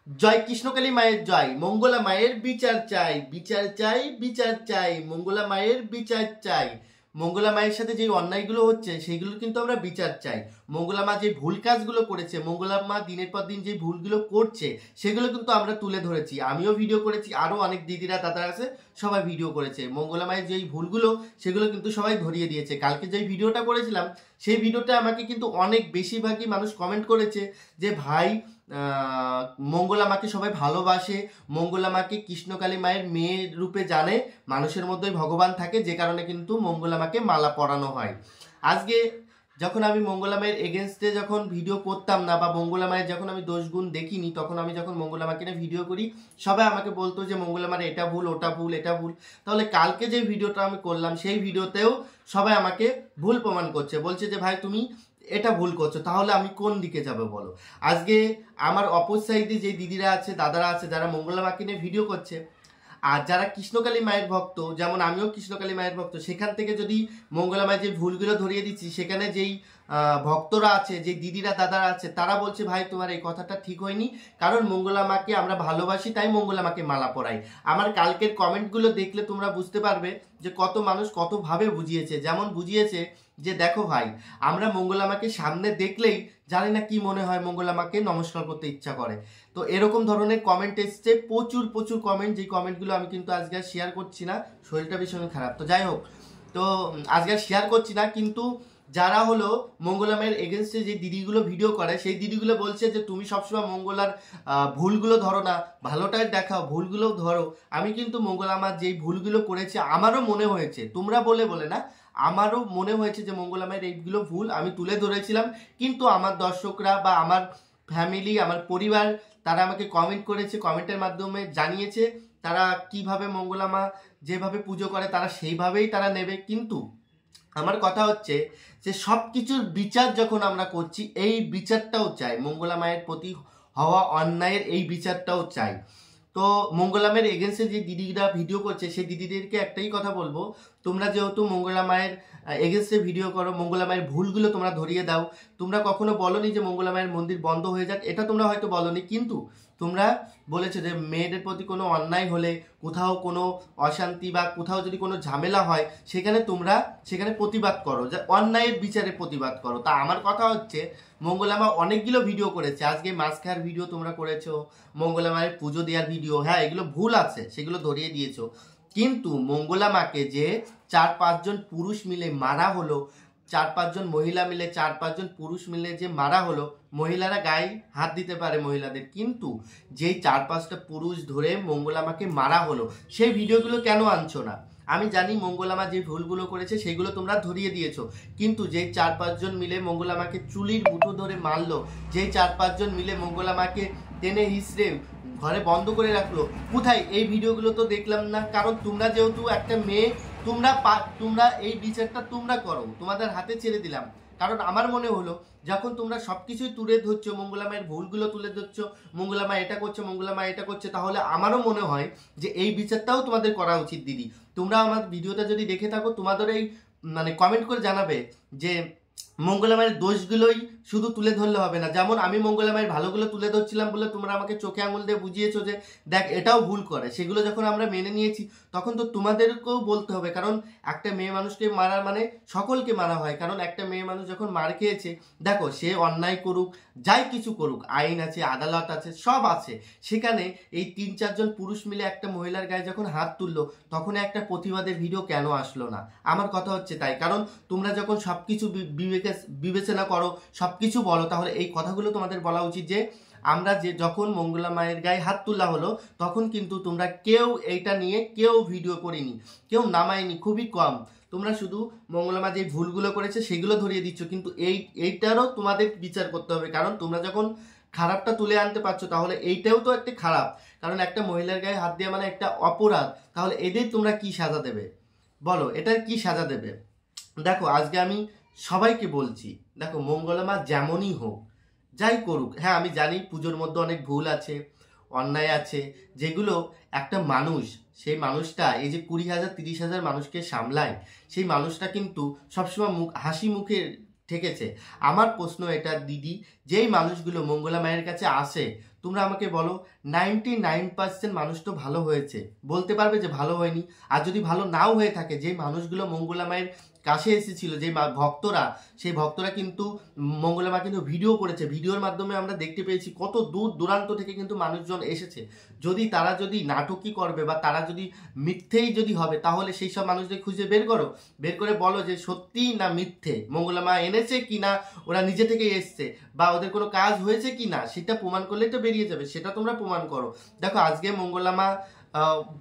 জয় কৃষ্ণকালী মায়ের জয়। মঙ্গলা মায়ের বিচার চাই, বিচার চাই, বিচার চাই। মঙ্গলা মায়ের বিচার চাই। মঙ্গলা মায়ের সাথে যে অন্যায়গুলো হচ্ছে সেগুলো কিন্তু আমরা বিচার চাই। মঙ্গলা মা যে ভুল কাজগুলো করেছে, মঙ্গলা মা দিনের পর দিন যে ভুলগুলো করছে সেগুলো কিন্তু আমরা তুলে ধরেছি। আমিও ভিডিও করেছি, আরও অনেক দিদিরা দাদারা আছে, সবাই ভিডিও করেছে। মঙ্গলা মায়ের যেই ভুলগুলো সেগুলো কিন্তু সবাই ধরিয়ে দিয়েছে। কালকে যেই ভিডিওটা করেছিলাম সেই ভিডিওটা আমাকে কিন্তু অনেক বেশিরভাগই মানুষ কমেন্ট করেছে যে ভাই মঙ্গলা মাকে সবাই ভালোবাসে, মঙ্গলা মাকে কৃষ্ণকালী মায়ের মেয়ে রূপে জানে, মানুষের মধ্যেই ভগবান থাকে, যে কারণে কিন্তু মঙ্গলা মাকে মালা পরানো হয়। আজকে যখন আমি মঙ্গলা মায়ের এগেনস্টে যখন ভিডিও করতাম না, বা মঙ্গলা মায়ের যখন আমি দোষ গুণ দেখিনি, তখন আমি যখন মঙ্গলা মাকে নিয়ে ভিডিও করি সবাই আমাকে বলতো যে মঙ্গলা মায়ের এটা ভুল, ওটা ভুল, এটা ভুল। তাহলে কালকে যে ভিডিওটা আমি করলাম সেই ভিডিওতেও সবাই আমাকে ভুল প্রমাণ করছে, বলছে যে ভাই তুমি এটা ভুল করছো, তাহলে আমি কোন দিকে যাবো বলো। আজকে আমার অপর সাইডে যে দিদিরা আছে, দাদারা আছে, যারা মঙ্গলা মাকে নিয়ে ভিডিও করছে, আর যারা কৃষ্ণকালী মায়ের ভক্ত, যেমন আমিও কৃষ্ণকালী মায়ের ভক্ত, সেখান থেকে যদি মঙ্গলা মায়ের যে ভুলগুলো ধরিয়ে দিচ্ছি, সেখানে যেই ভক্তরা আছে, যে দিদিরা দাদারা আছে, তারা বলছে ভাই তোমার এই কথাটা ঠিক হয়নি, কারণ মঙ্গলা মাকে আমরা ভালোবাসি তাই মঙ্গলা মাকে মালা পরাই। আমার কালকের কমেন্টগুলো দেখলে তোমরা বুঝতে পারবে যে কত মানুষ কতভাবে বুঝিয়েছে। যেমন বুঝিয়েছে যে দেখো ভাই, আমরা মঙ্গলা মাকে সামনে দেখলেই জানি না কি মনে হয়, মঙ্গলা মাকে নমস্কার করতে ইচ্ছা করে। তো এরকম ধরনের কমেন্ট এসছে, প্রচুর প্রচুর কমেন্ট, যেই কমেন্টগুলো আমি কিন্তু আজকে আর শেয়ার করছি না, শরীরটা ভীষণ খারাপ। তো যাই হোক, তো আজকে আর শেয়ার করছি না, কিন্তু যারা হলো মঙ্গলা মায়ের এগেনস্টে যে দিদিগুলো ভিডিও করে, সেই দিদিগুলো বলছে যে তুমি সবসময় মঙ্গলার ভুলগুলো ধরো না, ভালোটাই দেখাও, ভুলগুলো ধরো। আমি কিন্তু মঙ্গলা মা যেই ভুলগুলো করেছে আমারও মনে হয়েছে, তোমরা বলে বলে না, আমারও মনে হয়েছে যে মঙ্গলা মায়ের এইগুলো ভুল আমি তুলে ধরেছিলাম, কিন্তু আমার দর্শকরা বা আমার ফ্যামিলি, আমার পরিবার, তারা আমাকে কমেন্ট করেছে, কমেন্টের মাধ্যমে জানিয়েছে তারা কিভাবে মঙ্গলা মা যেভাবে পুজো করে তারা সেইভাবেই তারা নেবে। কিন্তু আমার কথা হচ্ছে যে সব কিছুর বিচার যখন আমরা করছি, এই বিচারটাও চাই, মঙ্গলা মায়ের প্রতি হওয়া অন্যায়ের এই বিচারটাও চাই। তো মঙ্গলা মায়ের এগেন্সে যে দিদিরা ভিডিও করছে সেই দিদিদেরকে একটাই কথা বলবো, তোমরা যেহেতু মঙ্গলা মায়ের এগেন্সে ভিডিও করো, মঙ্গলা মায়ের ভুলগুলো তোমরা ধরিয়ে দাও। তোমরা কখনো বলনি যে মঙ্গলা মায়ের মন্দির বন্ধ হয়ে যাক, এটা তোমরা হয়তো বলনি, কিন্তু তোমরা বলেছো যে মেয়েদের প্রতি কোনো অন্যায় হলে, কোথাও কোনো অশান্তি বা কোথাও যদি কোনো ঝামেলা হয়, সেখানে প্রতিবাদ করো, যে অন্যায়ের বিচারে প্রতিবাদ করো। তা আমার কথা হচ্ছে মঙ্গলা মা অনেকগুলো ভিডিও করেছে, আজকে মাছ খাওয়ার ভিডিও তোমরা করেছো, মঙ্গলা মায়ের পুজো দেওয়ার ভিডিও, হ্যাঁ এগুলো ভুল আছে, সেগুলো ধরিয়ে দিয়েছো। কিন্তু মঙ্গলা মাকে যে 4-5 জন পুরুষ মিলে মারা হলো, 4-5 জন মহিলা মিলে, 4-5 জন পুরুষ মিলে যে মারা হলো, মহিলারা গায়ে হাত দিতে পারে মহিলাদের, কিন্তু যেই 4-5টা পুরুষ ধরে মঙ্গলা মাকে মারা হলো সেই ভিডিওগুলো কেন আনছো না? আমি জানি মঙ্গলা মা যে ভুলগুলো করেছে সেগুলো তোমরা ধরিয়ে দিয়েছো, কিন্তু যেই 4-5 জন মিলে মঙ্গলা মাকে চুলির মুঠো ধরে মারলো, যেই 4-5 জন মিলে মঙ্গলা মাকে টেনে হিসড়ে ঘরে বন্ধ করে রাখলো, কোথায় এই ভিডিওগুলো তো দেখলাম না। কারণ তোমরা যেহেতু একটা মেয়ে, তোমরা এই বিচারটা তোমরা করো, তোমাদের হাতে ছেড়ে দিলাম। কারণ আমার মনে হলো যখন তোমরা সবকিছুই তুলে ধরছো, মঙ্গলা মায়ের ভুলগুলো তুলে ধরছো, মঙ্গলা মা এটা করছে, মঙ্গলা মা এটা করছে, তাহলে আমারও মনে হয় যে এই বিচারটাও তোমাদের করা উচিত। দিদি, তোমরা আমার ভিডিওটা যদি দেখে থাকো, তোমাদের এই কমেন্ট করে জানাবে যে মঙ্গলা মায়ের দোষগুলোই শুধু তুলে ধরলে হবে না। যেমন আমি মঙ্গলা মায়ের ভালোগুলো তুলে ধরছিলাম বলে তোমরা আমাকে চোখে আঙুল দিয়ে বুঝিয়েছো যে দেখ এটাও ভুল করে, সেগুলো যখন আমরা মেনে নিয়েছি তখন তো তোমাদেরকেও বলতে হবে। কারণ একটা মেয়ে মানুষকে মারার মানে সকলকে মারা হয়, কারণ একটা মেয়ে মানুষ যখন মার খেয়েছে, দেখো সে অন্যায় করুক, যাই কিছু করুক, আইন আছে, আদালত আছে, সব আছে, সেখানে এই 3-4 জন পুরুষ মিলে একটা মহিলার গায়ে যখন হাত তুললো, তখন একটা প্রতিবাদের ভিডিও কেন আসলো না? আমার কথা হচ্ছে তাই। কারণ তোমরা যখন সবকিছু বিবেচনা করো, সবকিছু বলো, তাহলে এই কথাগুলো তোমাদের বলা উচিত যে আমরা যে যখন মঙ্গলা মায়ের গায়ে হাত তোলা হলো, তখন কিন্তু তোমরা কেউ এইটা নিয়ে কেউ ভিডিও করিনি, কেউ নামায়নি, খুবই কম। তোমরা শুধু মঙ্গলা মা যে ভুলগুলো করেছে সেগুলো ধরিয়ে দিচ্ছ, কিন্তু এইটারও তোমাদের বিচার করতে হবে। কারণ তোমরা যখন খারাপটা তুলে আনতে পারছো, তাহলে এইটাও তো একটা খারাপ, কারণ একটা মহিলার গায়ে হাত দেওয়া মানে একটা অপরাধ। তাহলে এদের তোমরা কি সাজা দেবে বলো, এটার কি সাজা দেবে? দেখো আজকে আমি সবাইকে বলছি, দেখো মঙ্গলা মা যেমনই হোক, যাই করুক, হ্যাঁ আমি জানি পুজোর মধ্যে অনেক ভুল আছে, অন্যায় আছে, যেগুলো একটা মানুষ, সেই মানুষটা এই যে 20,000-30,000 মানুষকে সামলায়, সেই মানুষটা কিন্তু সবসময় হাসি মুখে ঠেকেছে। আমার প্রশ্ন এটা দিদি, যেই মানুষগুলো মঙ্গলা মায়ের কাছে আসে, তোমরা আমাকে বলো 99% মানুষ তো ভালো হয়েছে, বলতে পারবে যে ভালো হয়নি? আর যদি ভালো নাও হয়ে থাকে, যে মানুষগুলো মঙ্গলা মায়ের কাছে এসেছিল, যে ভক্তরা, সেই ভক্তরা কিন্তু মঙ্গলা মা কিন্তু ভিডিও করেছে, ভিডিওর মাধ্যমে আমরা দেখতে পেয়েছি কত দূর দূরান্ত থেকে কিন্তু মানুষজন এসেছে। যদি তারা যদি নাটকই করবে বা তারা যদি মিথ্যেই যদি হবে, তাহলে সেই সব মানুষদের খুঁজে বের করো, বের করে বলো যে সত্যি না মিথ্যে, মঙ্গলা মা এনেছে কি না, ওরা নিজে থেকেই এসছে, বা ওদের কোনো কাজ হয়েছে কি না, সেটা প্রমাণ করলে তো বেরিয়ে যাবে, সেটা তোমরা প্রমাণ করো। দেখো আজকে মঙ্গলা মা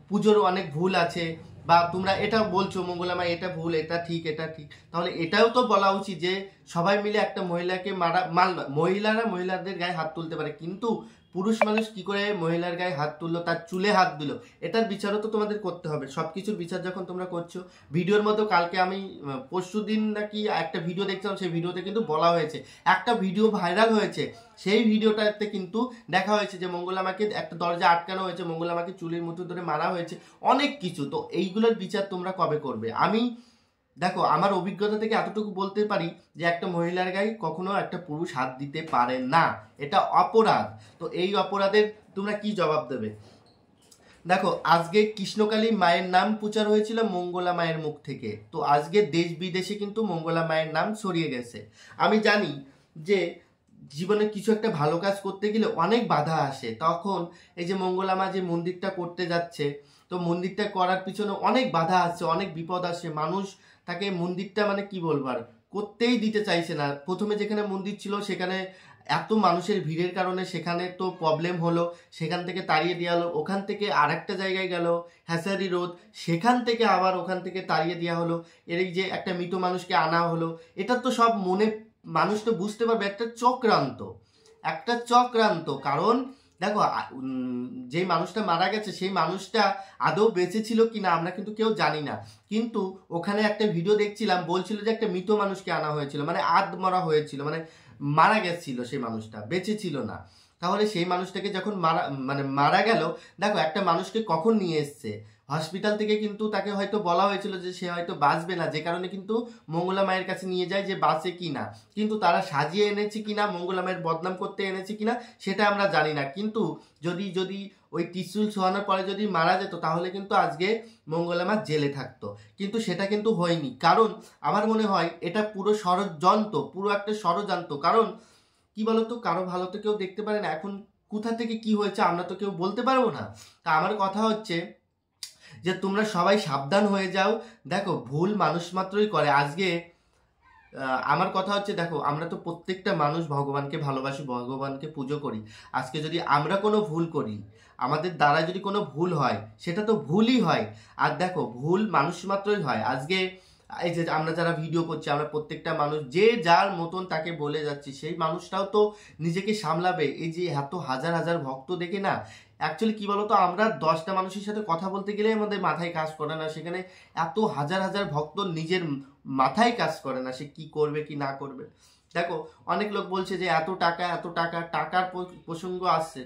পুজোর অনেক ভুল আছে, বা তোমরা এটা বলছো মঙ্গলা মা এটা ভুল, এটা ঠিক, এটা ঠিক, তাহলে এটাও তো বলা উচিত যে সবাই মিলে একটা মহিলাকে মহিলারা মহিলাদের গায়ে হাত তুলতে পারে, কিন্তু পুরুষ মানুষ কি করে মহিলার গায়ে হাত তুললো, তার চুলে হাত দিল, এটার বিচারও তো তোমাদের করতে হবে। সবকিছুর বিচার যখন তোমরা করছো, ভিডিওর মধ্যে কালকে আমি পরশুদিন নাকি একটা ভিডিও দেখছিলাম, সেই ভিডিওতে কিন্তু বলা হয়েছে, একটা ভিডিও ভাইরাল হয়েছে, সেই ভিডিওটাতে কিন্তু দেখা হয়েছে যে মঙ্গলা মাকে একটা দরজা আটকানো হয়েছে, মঙ্গলা মাকে চুলের মুঠো ধরে মারা হয়েছে, অনেক কিছু। তো এইগুলোর বিচার তোমরা কবে করবে? আমি দেখো আমার অভিজ্ঞতা থেকে এতটুকু বলতে পারি যে একটা মহিলার গায়ে কখনো একটা পুরুষ হাত দিতে পারে না, এটা অপরাধ। তো এই অপরাধের তোমরা কি জবাব দেবে? দেখো আজকে কৃষ্ণকালী মায়ের নাম প্রচার হয়েছিল মঙ্গলা মায়ের মুখ থেকে, তো আজকে দেশ বিদেশে কিন্তু মঙ্গলা মায়ের নাম ছড়িয়ে গেছে। আমি জানি যে জীবনে কিছু একটা ভালো কাজ করতে গেলে অনেক বাধা আসে, তখন এই যে মঙ্গলা মা যে মন্দিরটা করতে যাচ্ছে, তো মন্দিরটা করার পিছনে অনেক বাধা আসছে, অনেক বিপদ আসছে, মানুষ তাকে মন্দিরটা মানে কি বলবো আর করতেই দিতে চাইছে না। প্রথমে যেখানে মন্দির ছিল সেখানে এত মানুষের ভিড়ের কারণে সেখানে তো প্রবলেম হলো, সেখান থেকে তাড়িয়ে দেওয়া হলো, ওখান থেকে আরেকটা জায়গায় গেল হ্যাসারি রোড, সেখান থেকে আবার ওখান থেকে তাড়িয়ে দেওয়া হলো, এর এই যে একটা মৃত মানুষকে আনা হলো, এটা তো সব মনে মানুষ তো বুঝতে পারবে একটা চক্রান্ত, একটা চক্রান্ত। কারণ দেখো যেই মানুষটা মারা গেছে সেই মানুষটা আদৌ বেঁচে ছিল কিনা আমরা কিন্তু কেউ জানি না, কিন্তু ওখানে একটা ভিডিও দেখছিলাম, বলছিল যে একটা মৃত মানুষকে আনা হয়েছিল, মানে মরা হয়েছিল, মানে মারা গেছিল, সেই মানুষটা বেঁচে ছিল না। তাহলে সেই মানুষটাকে যখন মারা গেল, দেখো একটা মানুষকে কখন নিয়ে এসছে হসপিটাল থেকে, কিন্তু তাকে হয়তো বলা হয়েছিল যে সে হয়তো বাঁচবে না, যে কারণে কিন্তু মঙ্গলা মায়ের কাছে নিয়ে যায় যে বাঁচে কিনা, কিন্তু তারা সাজিয়ে এনেছে কিনা, মঙ্গলা মায়ের বদনাম করতে এনেছে কিনা সেটা আমরা জানি না। কিন্তু যদি যদি ওই ত্রিশূল ছোঁয়ানোর পরে যদি মারা যেত, তাহলে কিন্তু আজকে মঙ্গলা মা জেলে থাকতো, কিন্তু সেটা কিন্তু হয়নি। কারণ আমার মনে হয় এটা পুরো ষড়যন্ত্র, পুরো একটা ষড়যন্ত্র। কারণ কি বলতো, কারো ভালো তো কেউ দেখতে পারে না, এখন কোথা থেকে কি হয়েছে আমরা তো কেউ বলতে পারবো না। তা আমার কথা হচ্ছে যে তোমরা সবাই সাবধান হয়ে যাও। দেখো ভুল মানুষ মাত্রই করে। আজকে আমার কথা হচ্ছে, দেখো আমরা তো প্রত্যেকটা মানুষ ভগবানকে ভালোবাসি, ভগবানকে পুজো করি। আজকে যদি আমরা কোনো ভুল করি, আমাদের দ্বারা যদি কোনো ভুল হয়, সেটা তো ভুলই হয়। আর দেখো ভুল মানুষ মাত্রই হয়। আজকে এই যে আমরা যারা ভিডিও করছি, আমরা প্রত্যেকটা মানুষ যে যার মতন তাকে বলে যাচ্ছি, সেই মানুষটাও তো নিজেকে সামলাবে। এই যে এত হাজার হাজার ভক্ত দেখে না, অ্যাকচুয়ালি কি বলতো, আমরা 10টা মানুষের সাথে কথা বলতে গেলে আমাদের মাথায় কাজ করে না, সেখানে এত হাজার হাজার ভক্ত নিজের মাথায় কাজ করে না, সে কি করবে কি না করবে। দেখো অনেক লোক বলছে যে এত টাকা এত টাকা, টাকার প্রসঙ্গ আসছে,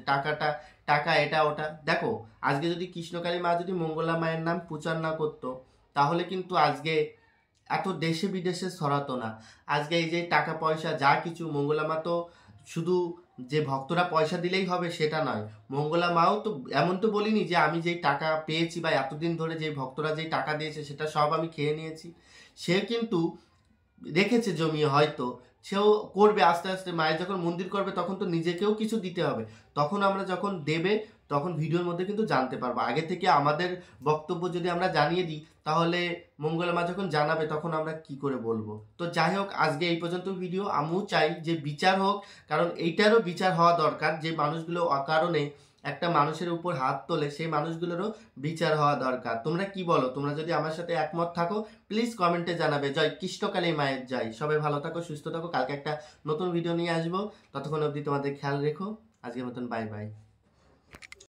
টাকা এটা ওটা। দেখো আজকে যদি কৃষ্ণকালী মা যদি মঙ্গলা মায়ের নাম প্রচার না করতো, তাহলে কিন্তু আজকে এত দেশে বিদেশে ছড়াতো না। আজকে এই যে টাকা পয়সা যা কিছু, মঙ্গলা মা তো শুধু যে ভক্তরা পয়সা দিলেই হবে সেটা নয়, মঙ্গলা মাও তো এমন তো বলিনি যে আমি যেই টাকা পেয়েছি বা এতদিন ধরে যে ভক্তরা যেই টাকা দিয়েছে সেটা সব আমি খেয়ে নিয়েছি। সে কিন্তু রেখেছে জমিয়ে, হয়তো সেও করবে আস্তে আস্তে। মায়ের যখন মন্দির করবে তখন তো নিজেকেও কিছু দিতে হবে, তখন আমরা যখন দেবে তখন ভিডিওর মধ্যে কিন্তু জানতে পারবো। আগে থেকে আমাদের বক্তব্য যদি আমরা জানিয়ে দিই, তাহলে মঙ্গলা মা যখন জানাবে তখন আমরা কি করে বলবো। তো যাই হোক, আজকে এই পর্যন্ত ভিডিও। আমিও চাই যে বিচার হোক, কারণ এইটারও বিচার হওয়া দরকার। যে মানুষগুলো অকারণে একটা মানুষের উপর হাত তোলে, সেই মানুষগুলোরও বিচার হওয়া দরকার। তোমরা কি বলো? তোমরা যদি আমার সাথে একমত থাকো প্লিজ কমেন্টে জানাবে। জয় কৃষ্ণকালী মায়ের জয়। সবাই ভালো থাকো, সুস্থ থাকো। কালকে একটা নতুন ভিডিও নিয়ে আসবো, ততক্ষণ অবধি তোমাদের খেয়াল রেখো। আজকের মতন বাই বাই।